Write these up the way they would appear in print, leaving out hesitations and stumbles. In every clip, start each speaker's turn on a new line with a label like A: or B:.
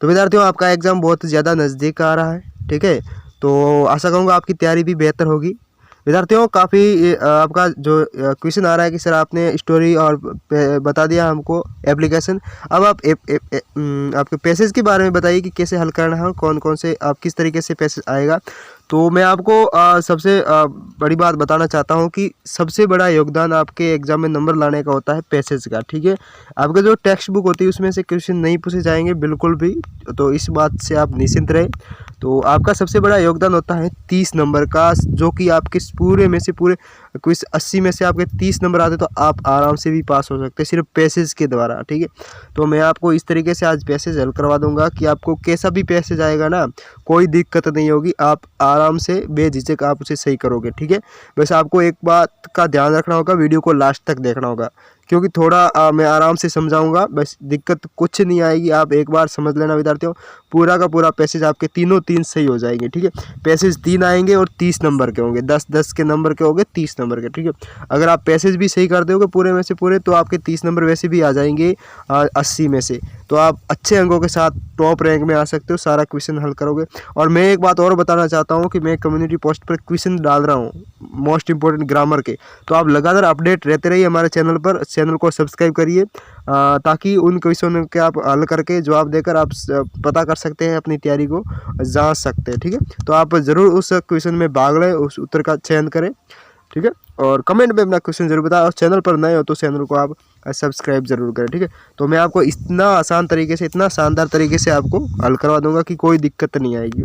A: तो विद्यार्थियों आपका एग्ज़ाम बहुत ज़्यादा नज़दीक आ रहा है, ठीक है। तो आशा करूँगा आपकी तैयारी भी बेहतर होगी। विद्यार्थियों काफ़ी आपका जो क्वेश्चन आ रहा है कि सर आपने स्टोरी और बता दिया हमको एप्लीकेशन, अब आप आपके पैसेज के बारे में बताइए कि कैसे हल करना है, कौन कौन से आप किस तरीके से पैसेज आएगा। तो मैं आपको सबसे बड़ी बात बताना चाहता हूँ कि सबसे बड़ा योगदान आपके एग्ज़ाम में नंबर लाने का होता है पैसेज का, ठीक है। आपके जो टेक्स्ट बुक होती है उसमें से क्वेश्चन नहीं पूछे जाएंगे बिल्कुल भी, तो इस बात से आप निश्चिंत रहें। तो आपका सबसे बड़ा योगदान होता है 30 नंबर का, जो कि आपके पूरे में से पूरे क्विज 80 में से आपके 30 नंबर आते तो आप आराम से भी पास हो सकते हैं सिर्फ पैसेज के द्वारा, ठीक है। तो मैं आपको इस तरीके से आज पैसेज हल करवा दूंगा कि आपको कैसा भी पैसेज आएगा ना, कोई दिक्कत नहीं होगी, आप आराम से बेझिझक आप उसे सही करोगे, ठीक है। वैसे आपको एक बात का ध्यान रखना होगा, वीडियो को लास्ट तक देखना होगा, क्योंकि थोड़ा मैं आराम से समझाऊंगा, बस दिक्कत कुछ नहीं आएगी। आप एक बार समझ लेना विद्यार्थियों, पूरा का पूरा पैसेज आपके तीनों 3 सही हो जाएंगे, ठीक है। पैसेज 3 आएंगे और 30 नंबर के होंगे, 10-10 के नंबर के होंगे, 30 नंबर के, ठीक है। अगर आप पैसेज भी सही कर दोगे पूरे में से पूरे, तो आपके 30 नंबर वैसे भी आ जाएंगे 80 में से, तो आप अच्छे अंकों के साथ टॉप रैंक में आ सकते हो, सारा क्वेश्चन हल करोगे। और मैं एक बात और बताना चाहता हूँ कि मैं कम्युनिटी पोस्ट पर क्वेश्चन डाल रहा हूँ मोस्ट इंपॉर्टेंट ग्रामर के, तो आप लगातार अपडेट रहते रहिए हमारे चैनल पर, चैनल को सब्सक्राइब करिए, ताकि उन क्वेश्चनों के आप हल करके जवाब देकर आप पता कर सकते हैं, अपनी तैयारी को जांच सकते हैं, ठीक है। तो आप ज़रूर उस क्वेश्चन में भाग लें, उस उत्तर का चयन करें, ठीक है। और कमेंट में अपना क्वेश्चन जरूर बताएं, और चैनल पर नए हो तो चैनल को आप सब्सक्राइब जरूर करें, ठीक है। तो मैं आपको इतना आसान तरीके से, इतना शानदार तरीके से आपको हल करवा दूंगा कि कोई दिक्कत नहीं आएगी,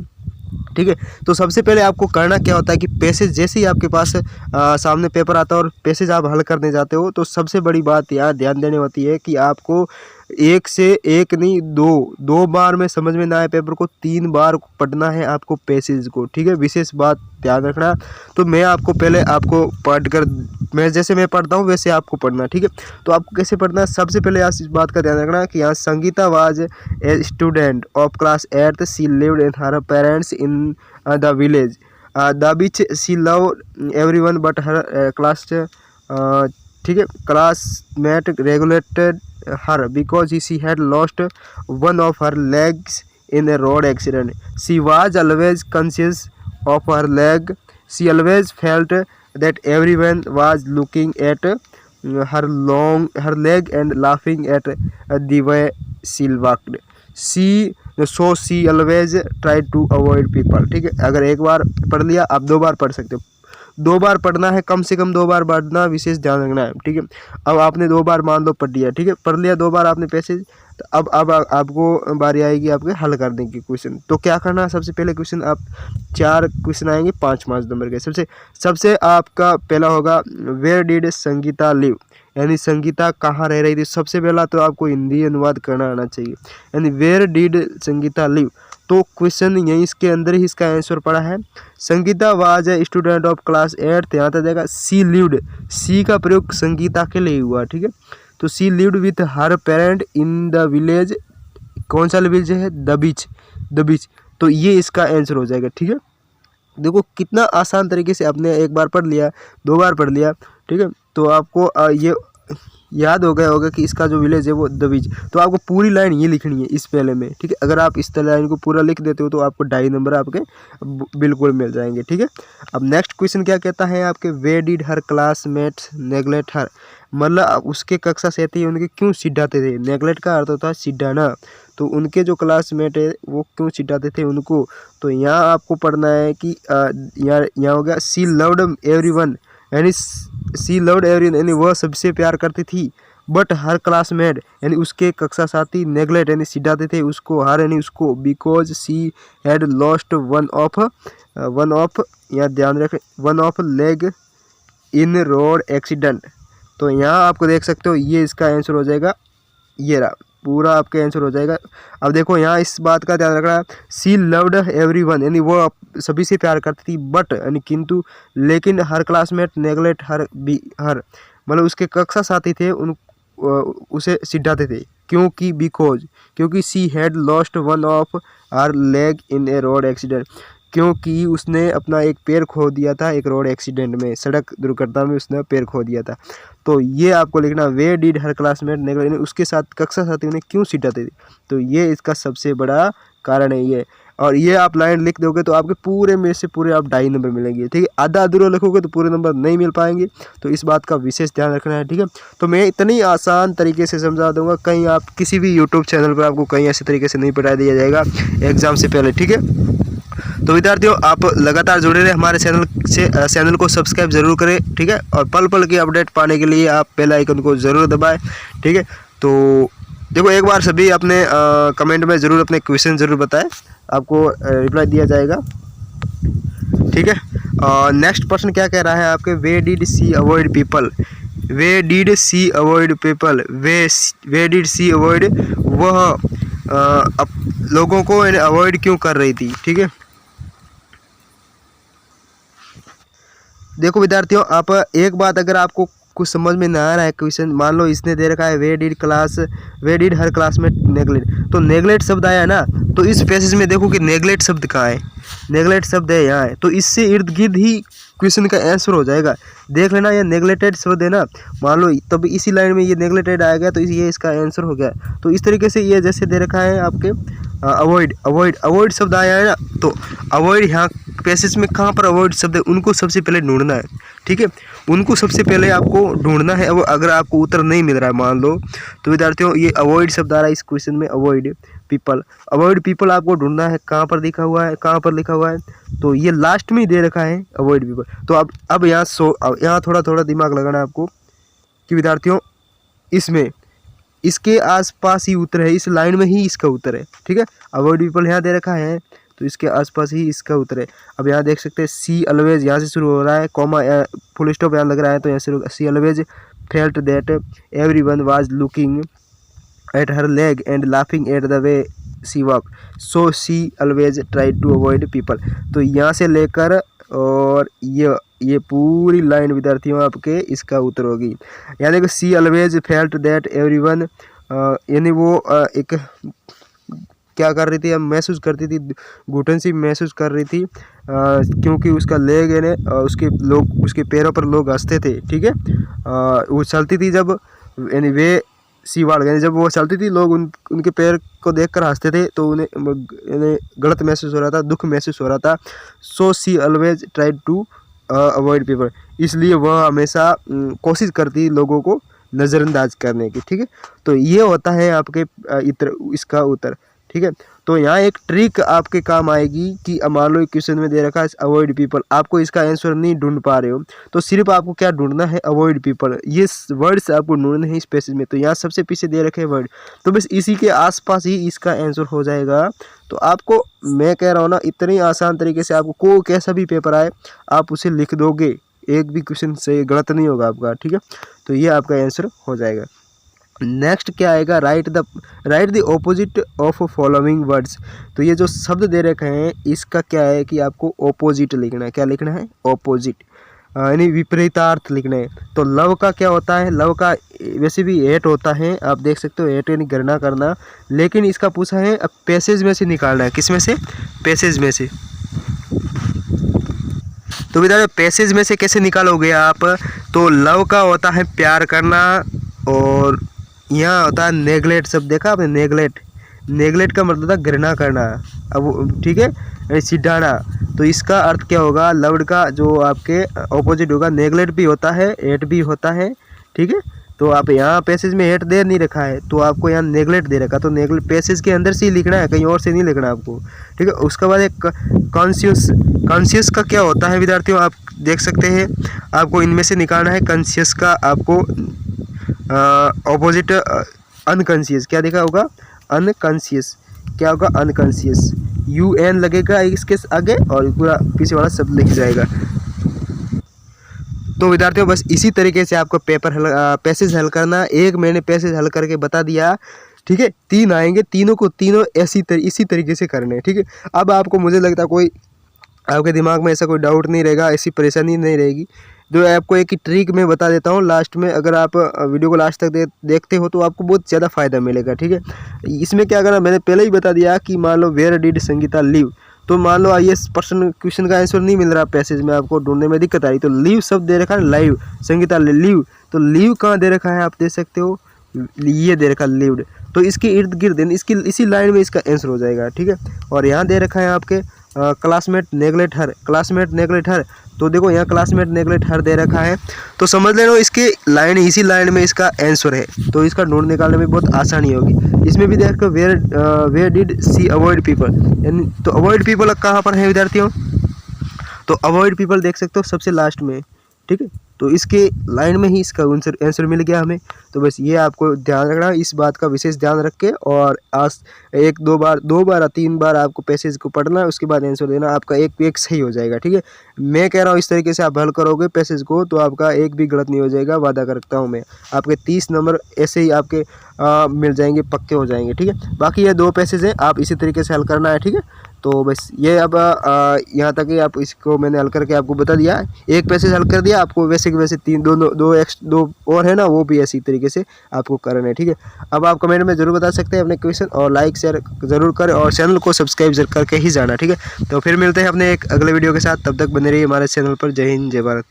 A: ठीक है। तो सबसे पहले आपको करना क्या होता है कि पैसेज जैसे ही आपके पास सामने पेपर आता है और पैसेज आप हल करने जाते हो, तो सबसे बड़ी बात यहाँ ध्यान देने होती है कि आपको एक से एक नहीं, दो बार में समझ में ना आए पेपर को, 3 बार पढ़ना है आपको पैसेज को, ठीक है। विशेष बात ध्यान रखना। तो मैं आपको पहले आपको पढ़कर, मैं जैसे मैं पढ़ता हूँ वैसे आपको पढ़ना, ठीक है। तो आपको कैसे पढ़ना है, सबसे पहले इस बात का ध्यान रखना कि यहाँ Sangeeta was a student of class 8th, she lived in her parents in the village, the beach she love everyone but her class, ठीक है, classmate regulated her because she had lost one of her legs in a road accident. She was always conscious of her leg. She always felt that everyone was looking at her leg and laughing at the way she walked. So she always tried to avoid people, ठीक है। अगर एक बार पढ़ लिया, आप 2 बार पढ़ सकते हो, 2 बार पढ़ना है, कम से कम 2 बार पढ़ना, विशेष ध्यान रखना है, ठीक है। अब आपने 2 बार मान लो पढ़ लिया, ठीक है, पढ़ लिया 2 बार आपने पैसेज, तो अब आपको बारी आएगी आपके हल करने की क्वेश्चन। तो क्या करना है, सबसे पहले क्वेश्चन आप 4 क्वेश्चन आएंगे 5-5 नंबर के। सबसे आपका पहला होगा वेयर डिड संगीता लिव, यानी संगीता कहाँ रह रही थी। सबसे पहला तो आपको हिंदी अनुवाद करना आना चाहिए, यानी वेयर डिड संगीता लिव। तो क्वेश्चन यही इसके अंदर ही इसका आंसर पड़ा है। Sangeeta was a student of class 8th, यहाँ तक जाएगा। सी लिव्ड, सी का प्रयोग संगीता के लिए हुआ, ठीक है। तो she lived with her parent in the village, कौन सा विलेज है, द बीच। तो ये इसका आंसर हो जाएगा, ठीक है। देखो कितना आसान तरीके से आपने एक बार पढ़ लिया, 2 बार पढ़ लिया, ठीक है। तो आपको ये याद हो गया होगा कि इसका जो विलेज है वो द बीच। तो आपको पूरी लाइन ये लिखनी है इस पहले में, ठीक है। अगर आप इस लाइन को पूरा लिख देते हो तो आपको 2.5 नंबर आपके बिल्कुल मिल जाएंगे, ठीक है। अब नेक्स्ट क्वेश्चन क्या कहता है आपके, why did her classmates neglect हर, मतलब उसके कक्षा साथी उनके क्यों चिढ़ाते थे। नेगलेक्ट का अर्थ होता है चिढ़ाना, तो उनके जो क्लासमेट है वो क्यों चिढ़ाते थे उनको। तो यहाँ आपको पढ़ना है कि यहाँ हो गया सी लव्ड एवरीवन, यानी सी लव्ड एवरीवन, यानी वह सबसे प्यार करती थी, बट हर क्लासमेट यानी उसके कक्षा साथी नेगलेक्ट यानी चिढ़ाते थे उसको, हर यानी उसको, because she had lost one of, यहाँ ध्यान रखें, one of leg in road accident. तो यहाँ आपको देख सकते हो ये इसका आंसर हो जाएगा, ये रहा पूरा आपका आंसर हो जाएगा। अब देखो यहाँ इस बात का ध्यान रखना, सी लव्ड एवरीवन यानी वो सभी से प्यार करती थी, बट यानी किंतु, लेकिन हर क्लासमेट नेगलेक्ट हर मतलब उसके कक्षा साथी थे उन उसे चिढ़ाते थे, क्योंकि she had lost one of her leg in A road accident. क्योंकि उसने अपना एक पैर खो दिया था एक रोड एक्सीडेंट में, सड़क दुर्घटना में उसने पैर खो दिया था। तो ये आपको लिखना, वे डिड हर क्लासमेट नेगलेक्ट, उसके साथ कक्षा साथियों ने क्यों सिटाते थे, तो ये इसका सबसे बड़ा कारण है ये। और ये आप लाइन लिख दोगे तो आपके पूरे में से पूरे आप 2.5 नंबर मिलेंगे, ठीक है। आधा अधूरा लिखोगे तो पूरे नंबर नहीं मिल पाएंगे, तो इस बात का विशेष ध्यान रखना है, ठीक है। तो मैं इतनी आसान तरीके से समझा दूंगा, कहीं आप किसी भी यूट्यूब चैनल पर आपको कहीं ऐसे तरीके से नहीं पढ़ा दिया जाएगा एग्जाम से पहले, ठीक है। तो विद्यार्थियों, आप लगातार जुड़े रहे हमारे चैनल से, चैनल को सब्सक्राइब जरूर करें, ठीक है। और पल पल की अपडेट पाने के लिए आप बेल आइकन को ज़रूर दबाएं, ठीक है। तो देखो, एक बार सभी अपने कमेंट में ज़रूर अपने क्वेश्चन ज़रूर बताएं, आपको रिप्लाई दिया जाएगा, ठीक है। नेक्स्ट प्रश्न क्या कह रहा है आपके, why did she avoid people, why did she avoid people, why did she avoid, वह लोगों को अवॉइड क्यों कर रही थी, ठीक है। देखो विद्यार्थियों, आप एक बात अगर आपको कुछ समझ में ना आ रहा है क्वेश्चन, मान लो इसने दे रखा है वे डिड हर क्लास में नेगलेक्ट, तो नेगलेक्ट शब्द आया ना, तो इस पैसेज में देखो कि नेगलेक्ट शब्द कहाँ है, नेगलेक्ट शब्द है यहाँ है, तो इससे इर्द गिर्द ही क्वेश्चन का आंसर हो जाएगा। देख लेना, ये नेगलेक्टेड शब्द है ना, मान लो तब इसी लाइन में ये नेगलेक्टेड आ गया, तो ये इसका आंसर हो गया। तो इस तरीके से ये जैसे दे रखा है आपके अवॉइड शब्द आया है ना, तो अवॉइड यहाँ पैसेज में कहाँ पर अवॉइड शब्द है, उनको सबसे पहले ढूंढना है, ठीक है। उनको सबसे पहले आपको ढूंढना है। अब अगर आपको उत्तर नहीं मिल रहा है मान लो, तो विद्यार्थियों ये अवॉइड शब्द आ रहा है इस क्वेश्चन में, अवॉइड पीपल आपको ढूंढना है, कहाँ पर लिखा हुआ है, कहाँ पर लिखा हुआ है, तो ये लास्ट में ही दे रखा है अवॉइड पीपल। तो अब यहाँ थोड़ा दिमाग लगाना है आपको कि विद्यार्थियों इसमें इसके आसपास ही उत्तर है, इस लाइन में ही इसका उत्तर है, ठीक है। अवॉइड पीपल यहाँ दे रखा है, तो इसके आसपास ही इसका उत्तर है। अब यहाँ देख सकते हैं सी ऑलवेज यहाँ से शुरू हो रहा है, कॉमा फुल स्टॉप यहाँ लग रहा है, तो यहाँ से she always felt that everyone was looking at her leg and laughing at the way she walk, so she always try to avoid people. तो यहाँ से लेकर और ये पूरी लाइन विद्यार्थियों आपके इसका उत्तर होगी। यहाँ देखो, सी ऑलवेज फेल्ट दैट एवरीवन, यानी वो एक क्या कर रही थी, अब महसूस करती थी, घुटन सी महसूस कर रही थी, क्योंकि उसका लेग है उसके पैरों पर लोग हंसते थे, ठीक है। वो चलती थी जब, यानी वे सी वाल, यानी जब वो चलती थी लोग उनके पैर को देखकर हंसते थे, तो उन्हें गलत महसूस हो रहा था, दुख महसूस हो रहा था। So she always try to avoid people, इसलिए वह हमेशा कोशिश करती लोगों को नज़रअंदाज करने की, ठीक है। तो ये होता है आपके इसका उत्तर, ठीक है। तो यहाँ एक ट्रिक आपके काम आएगी कि मान लो क्वेश्चन में दे रखा है अवॉइड पीपल, आपको इसका आंसर नहीं ढूंढ पा रहे हो, तो सिर्फ आपको क्या ढूंढना है, अवॉइड पीपल, ये वर्ड्स आपको ढूंढने हैं इस पैसेज में। तो यहाँ सबसे पीछे दे रखे हैं वर्ड, तो बस इसी के आसपास ही इसका आंसर हो जाएगा। तो आपको मैं कह रहा हूँ ना, इतनी आसान तरीके से आपको को कैसा भी पेपर आए आप उसे लिख दोगे, एक भी क्वेश्चन से गलत नहीं होगा आपका, ठीक है। तो ये आपका आंसर हो जाएगा। नेक्स्ट क्या आएगा, right the opposite of following words. तो ये जो शब्द दे रखे हैं इसका क्या है कि आपको ऑपोजिट लिखना है। क्या लिखना है, ऑपोजिट, यानी विपरीतार्थ लिखना है। तो लव का क्या होता है, लव का वैसे भी हेट होता है, आप देख सकते हो, हेट यानी घृणा करना, लेकिन इसका पूछा है अब पैसेज में से निकालना है, किस में से, पैसेज में से। तो विद्यार्थी पैसेज में से कैसे निकालोगे आप, तो लव का होता है प्यार करना, और यहाँ होता है नेगलेक्ट शब्द, देखा आपने, नेगलेक्ट का मतलब था घृणा करना, अब ठीक है, सिधाना। तो इसका अर्थ क्या होगा, लव्ड का जो आपके ऑपोजिट होगा, नेगलेक्ट भी होता है, हेट भी होता है, ठीक है। तो आप यहाँ पैसेज में हेट दे नहीं रखा है, तो आपको यहाँ नेगलेक्ट दे रखा, तो नेगलेक्ट पैसेज के अंदर से ही लिखना है, कहीं और से नहीं लिखना आपको, ठीक है। उसके बाद एक कॉन्शियस का क्या होता है विद्यार्थियों, आप देख सकते हैं, आपको इनमें से निकालना है। कॉन्शियस का आपको ऑपोजिट अनकॉन्शियस, क्या देखा होगा, अनकॉन्शियस, क्या होगा, अनकॉन्शियस, UN लगेगा इसके आगे और पूरा पीछे वाला शब्द लिख जाएगा। तो विद्यार्थियों बस इसी तरीके से आपको पैसेज हल करना। एक मैंने पैसेज हल करके बता दिया, ठीक है। 3 आएंगे, तीनों इसी तरीके से करने, ठीक है। अब आपको, मुझे लगता है कोई आपके दिमाग में ऐसा कोई डाउट नहीं रहेगा, ऐसी परेशानी नहीं रहेगी। जो आपको एक ट्रिक मैं बता देता हूँ लास्ट में, अगर आप वीडियो को लास्ट तक देखते हो तो आपको बहुत ज़्यादा फ़ायदा मिलेगा, ठीक है। इसमें क्या करना, मैंने पहले ही बता दिया कि मान लो वेयर डिड संगीता लिव, तो मान लो IAS पर्सन क्वेश्चन का आंसर नहीं मिल रहा पैसेज में, आपको ढूंढने में दिक्कत आ रही, तो लीव शब्द दे रखा है लाइव, संगीता लीव, तो लीव कहाँ दे रखा है आप देख सकते हो, ये दे रखा है लीव्ड, तो इसके इर्द गिर्द इसकी इसी लाइन में इसका आंसर हो जाएगा, ठीक है। और यहाँ दे रखा है आपके क्लासमेट नेगलेक्ट हर, क्लासमेट नेगलेक्ट हर, तो देखो यहाँ क्लासमेट नेगलेक्ट हर दे रखा है, तो समझ लेना इसकी लाइन, इसी लाइन में इसका आंसर है, तो इसका ढूंढ निकालने में बहुत आसानी होगी। इसमें भी देखो where did she avoid people, यानी तो अवॉइड पीपल कहाँ पर है विद्यार्थियों, तो अवॉइड पीपल देख सकते हो सबसे लास्ट में, ठीक है। तो इसके लाइन में ही इसका आंसर मिल गया हमें। तो बस ये आपको ध्यान रखना, इस बात का विशेष ध्यान रख के, और आज एक दो बार 3 बार आपको पैसेज को पढ़ना है, उसके बाद आंसर देना, आपका एक सही हो जाएगा, ठीक है। मैं कह रहा हूँ इस तरीके से आप हल करोगे पैसेज को तो आपका एक भी गलत नहीं हो जाएगा, वादा करता हूँ मैं। आपके 30 नंबर ऐसे ही आपके मिल जाएंगे, पक्के हो जाएंगे, ठीक है। बाकी ये 2 पैसेज हैं, आप इसी तरीके से हल करना है, ठीक है। तो बस ये अब यहाँ तक ही आप इसको मैंने हल करके आपको बता दिया, एक पैसेज हल कर दिया आपको, वैसे कि वैसे 2 और है ना, वो भी इसी तरीके से आपको करना है, ठीक है। अब आप कमेंट में जरूर बता सकते हैं अपने क्वेश्चन, और लाइक शेयर जरूर करें, और चैनल को सब्सक्राइब करके ही जाना, ठीक है। तो फिर मिलते हैं अपने एक अगले वीडियो के साथ, तब तक बने रहिए हमारे चैनल पर। जय हिंद, जय भारत।